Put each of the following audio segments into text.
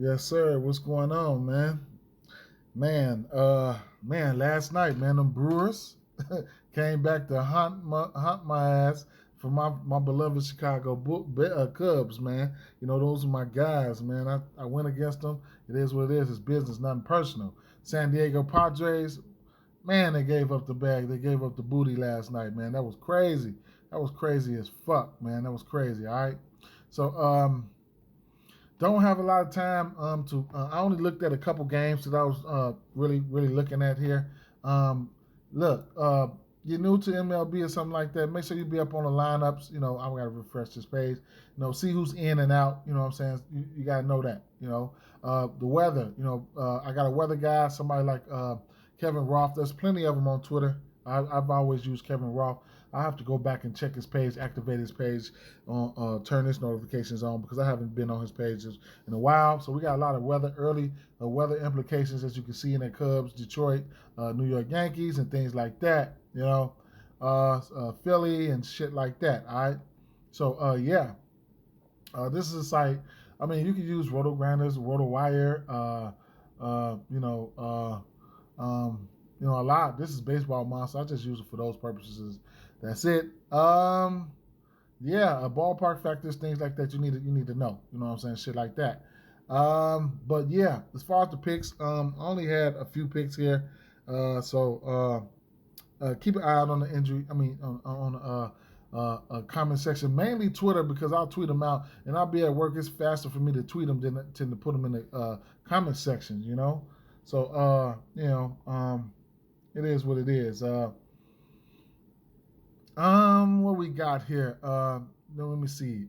Yes, sir. What's going on, man? Man, last night, man, them Brewers came back to hunt my ass for my beloved Chicago Cubs, man. You know, those are my guys, man. I went against them. It is what it is. It's business, nothing personal. San Diego Padres, man, they gave up the bag. They gave up the booty last night, man. That was crazy. That was crazy as fuck, man. That was crazy, all right? So, don't have a lot of time to. I only looked at a couple games that I was really looking at here. Um, look, you're new to MLB or something like that. Make sure you be up on the lineups. You know, I gotta refresh this page. You know, see who's in and out. You know what I'm saying? You gotta know that. You know, the weather. You know, I got a weather guy. Somebody like Kevin Roth. There's plenty of them on Twitter. I've always used Kevin Roth. I have to go back and check his page, activate his page, turn his notifications on because I haven't been on his pages in a while. So we got a lot of weather implications as you can see in the Cubs, Detroit, New York Yankees, and things like that. You know, Philly and shit like that. All right. So yeah, this is a site. I mean, you can use Roto Grinders, Roto Wire. Uh, you know. A lot. This is Baseball Monster. I just use it for those purposes. That's it. Yeah, ballpark factors, things like that. You need to know. You know what I'm saying? Shit like that. But yeah, as far as the picks, I only had a few picks here. So keep an eye out on the injury. I mean, on comment section, mainly Twitter because I'll tweet them out, and I'll be at work. It's faster for me to tweet them than to put them in the comment section. You know, so it is what it is. What we got here? Let me see.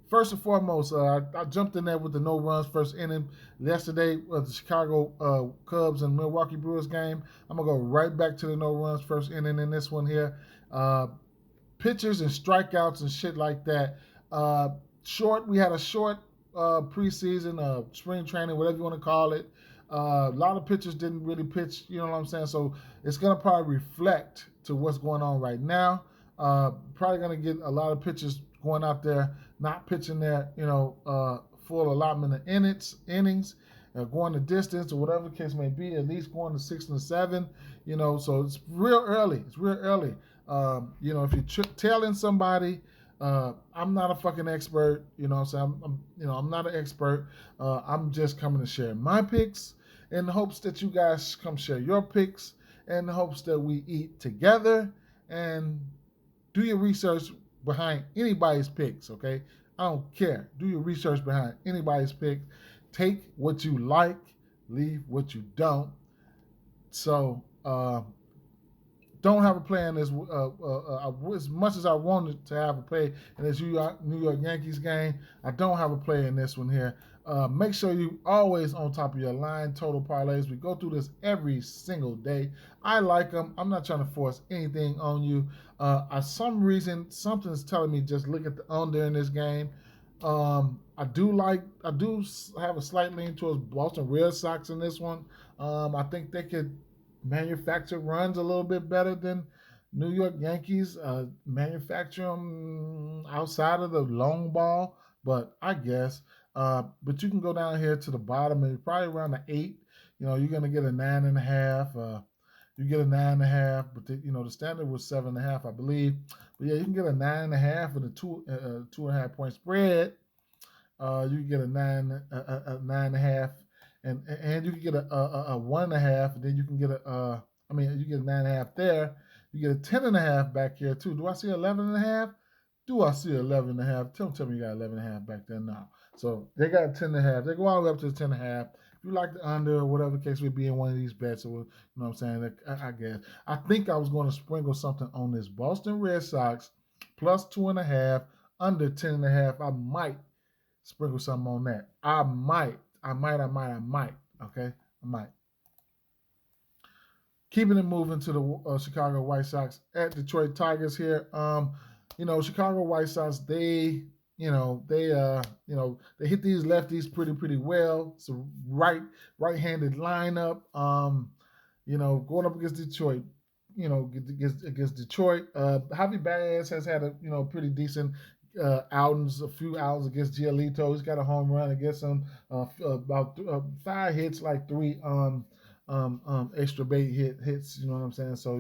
First and foremost, I jumped in there with the no runs first inning yesterday of the Chicago Cubs and Milwaukee Brewers game. I'm gonna go right back to the no runs first inning in this one here. Pitchers and strikeouts and shit like that. We had a short preseason, spring training, whatever you want to call it. A lot of pitchers didn't really pitch, you know what I'm saying? So it's going to probably reflect to what's going on right now. Probably going to get a lot of pitchers going out there, not pitching their, full allotment of innings, going the distance or whatever the case may be, at least going to 6 and 7, so it's real early. It's real early. If you're telling somebody, I'm not a fucking expert, so I'm not an expert. I'm just coming to share my picks in the hopes that you guys come share your picks, in the hopes that we eat together and do your research behind anybody's picks, okay? I don't care. Do your research behind anybody's pick. Take what you like, leave what you don't. So, don't have a play in this as much as I wanted to have a play in this New York Yankees game. I don't have a play in this one here. Make sure you always on top of your line total parlays. We go through this every single day. I like them. I'm not trying to force anything on you. For some reason, something's telling me just look at the under in this game. I do have a slight lean towards Boston Red Sox in this one. I think they could manufacture runs a little bit better than New York Yankees manufacture them outside of the long ball. But I guess, but you can go down here to the bottom and probably around the 8. You're gonna get a 9.5. You get a 9.5, but the standard was 7.5, I believe. But yeah, you can get a 9.5 with a 2.5 point spread. You can get a 9.5, and you can get a 1.5, and then you can get you get a 9.5 there. You get a 10.5 back here too. Do I see 11.5? Do I see 11.5? Tell me you got 11.5 back there now. So they got 10.5. They go all the way up to the 10.5. If you like the under or whatever case would be in one of these bets, or you know what I'm saying? I guess I think I was going to sprinkle something on this Boston Red Sox plus 2.5 under 10.5. I might sprinkle something on that. I might. Okay, I might. Keeping it moving to the Chicago White Sox at Detroit Tigers here. Chicago White Sox, they hit these lefties pretty well. It's a right-handed lineup. Going up against Detroit, against Detroit. Javi Baez has had a pretty decent outings, a few outings against Giolito. He's got a home run against him. About 5 hits, like 3 extra base hits. You know what I'm saying? So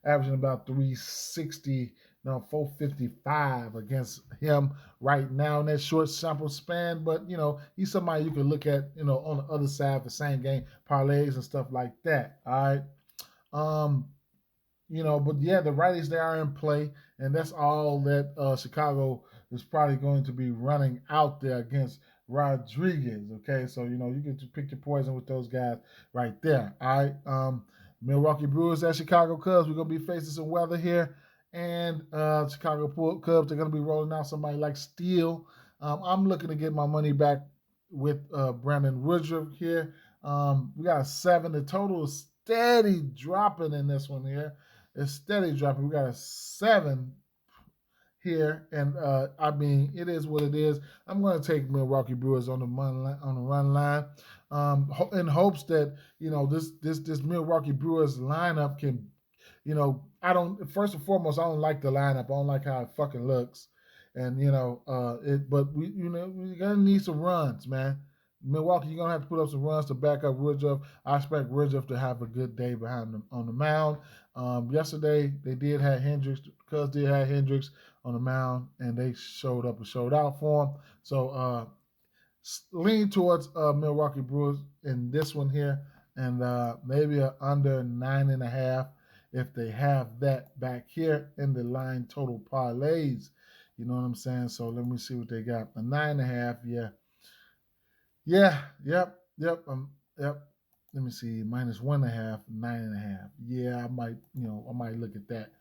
averaging about 360, 455 against him right now in that short sample span. But he's somebody you can look at, on the other side for same game parlays and stuff like that. All right. But yeah, the righties they are in play, and that's all that Chicago is probably going to be running out there against Rodriguez. Okay, so you get to pick your poison with those guys right there. All right, Milwaukee Brewers at Chicago Cubs. We're gonna be facing some weather here, and Chicago Cubs. They're gonna be rolling out somebody like Steele. I'm looking to get my money back with Brandon Woodruff here. We got a 7. The total is steady dropping in this one here. It's steady dropping. We got a 7 here, and it is what it is. I'm going to take Milwaukee Brewers on the run line, in hopes that this Milwaukee Brewers lineup can, I don't. First and foremost, I don't like the lineup. I don't like how it fucking looks, and But we're gonna need some runs, man. Milwaukee, you're gonna have to put up some runs to back up Woodruff. I expect Woodruff to have a good day behind them on the mound. Yesterday they did have Hendricks. Cuz did have Hendricks on the mound, and they showed up and showed out for him. So lean towards Milwaukee Brewers in this one here, and maybe under 9.5 if they have that back here in the line total parlays. You know what I'm saying? So let me see what they got. A 9.5, yeah. Yeah, yep. Yep. Let me see, -1.5, 9.5. Yeah, I might look at that.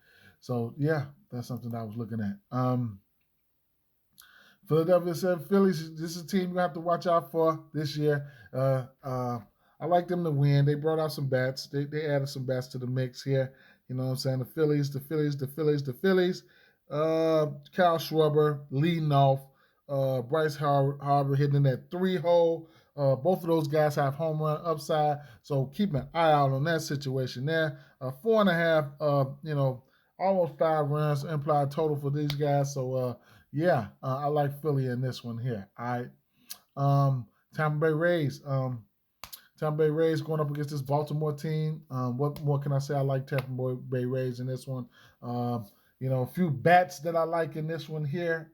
So yeah, that's something I was looking at. Philadelphia said Phillies. This is a team you have to watch out for this year. I like them to win. They brought out some bats. They added some bats to the mix here. You know what I'm saying? The Phillies. Kyle Schwarber leading off. Bryce Harper hitting in that 3-hole. Both of those guys have home run upside, so keep an eye out on that situation there. 4.5. Almost 5 runs implied total for these guys. So yeah, I like Philly in this one here. All right. Tampa Bay Rays. Tampa Bay Rays going up against this Baltimore team. What more can I say? I like Tampa Bay Rays in this one. A few bats that I like in this one here.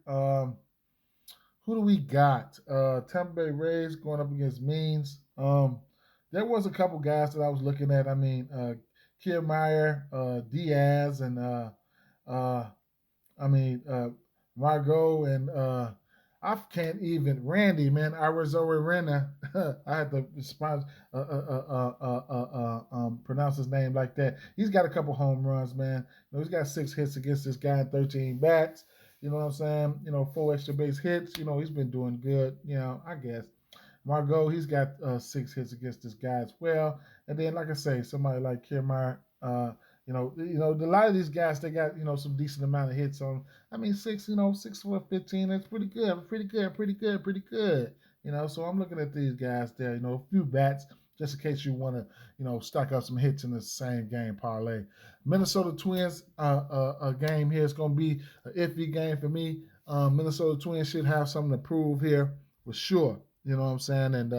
Who do we got? Tampa Bay Rays going up against Means. There was a couple guys that I was looking at. I mean, Kiermaier, Diaz, and Margot, and I can't even Randy, man. Arizona. I had to pronounce his name like that. He's got a couple home runs, man. He's got 6 hits against this guy in 13 bats. You know what I'm saying? 4 extra base hits. He's been doing good. I guess. Margot, he's got 6 hits against this guy as well. And then, like I say, somebody like Kiermaier, a lot of these guys, they got, some decent amount of hits on. I mean, 6 for 15, that's pretty good. Pretty good. So I'm looking at these guys there, a few bats, just in case you want to, stack up some hits in the same game parlay. Minnesota Twins, a game here is going to be an iffy game for me. Minnesota Twins should have something to prove here for sure. You know what I'm saying? And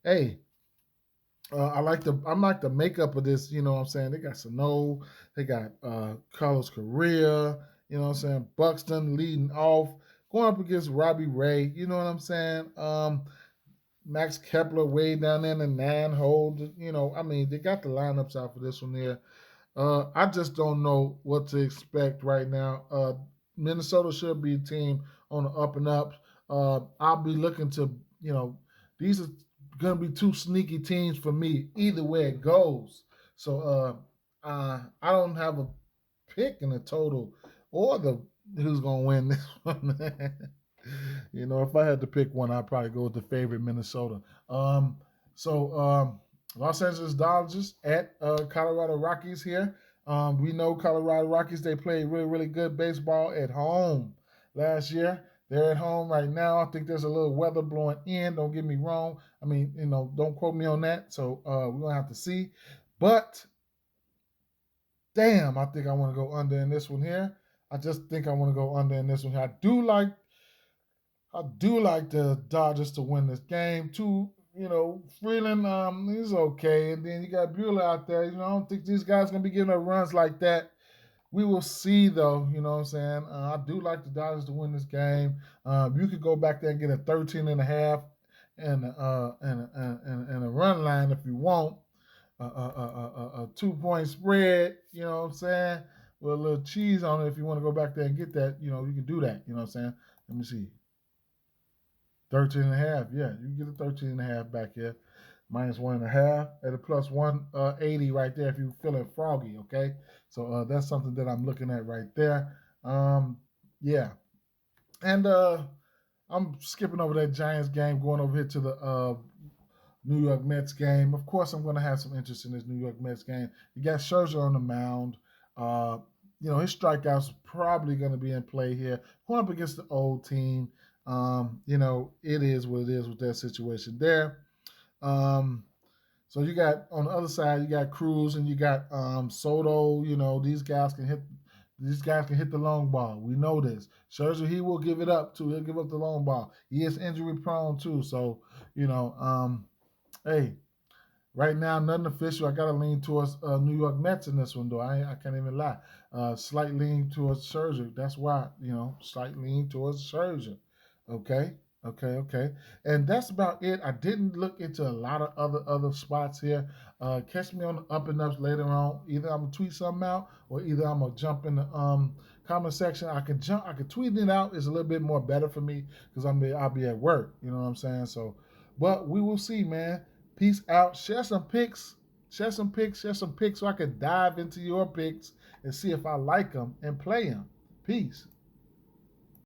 hey, I like the makeup of this. You know what I'm saying? They got Sano, they got Carlos Correa. You know what I'm saying? Buxton leading off, going up against Robbie Ray. You know what I'm saying? Max Kepler way down there in the 9-hole. They got the lineups out for this one there. I just don't know what to expect right now. Minnesota should be a team on the up and up. I'll be looking to, these are going to be 2 sneaky teams for me, either way it goes. So I don't have a pick in the total or who's going to win this one. If I had to pick one, I'd probably go with the favorite Minnesota. Los Angeles Dodgers at Colorado Rockies here. We know Colorado Rockies, they played really, really good baseball at home last year. They're at home right now. I think there's a little weather blowing in. Don't get me wrong. Don't quote me on that. So we're going to have to see. But, damn, I think I want to go under in this one here. I just think I want to go under in this one. I do like the Dodgers to win this game. Freeland, he's okay, and then you got Bueller out there. I don't think these guys gonna be giving up runs like that. We will see, though. You know what I'm saying? I do like the Dodgers to win this game. You could go back there and get a 13 and a half and a run line if you want. A 2 point spread. You know what I'm saying? With a little cheese on it if you want to go back there and get that. You can do that. You know what I'm saying? Let me see. 13 and a half. Yeah, you can get a 13 and a half back here. Minus 1.5 at a plus 180 right there if you're feeling froggy, okay? So that's something that I'm looking at right there. Yeah. And I'm skipping over that Giants game, going over here to the New York Mets game. Of course, I'm going to have some interest in this New York Mets game. You got Scherzer on the mound. Uh, his strikeouts probably going to be in play here. Going up against the old team. It is what it is with that situation there. So you got on the other side, you got Cruz and you got Soto. These guys can hit. These guys can hit the long ball. We know this. Scherzer, he will give it up too. He'll give up the long ball. He is injury prone too. So hey, right now nothing official. I gotta lean towards New York Mets in this one though. I can't even lie. Slight lean towards Scherzer. That's why slight lean towards Scherzer. Okay. Okay. And that's about it. I didn't look into a lot of other spots here. Catch me on the up and ups later on. Either I'm gonna tweet something out or either I'm gonna jump in the comment section. I could tweet it out. It's a little bit more better for me because I'll be at work. You know what I'm saying? So, but we will see, man. Peace out. Share some picks. Share some picks so I can dive into your picks and see if I like them and play them. Peace.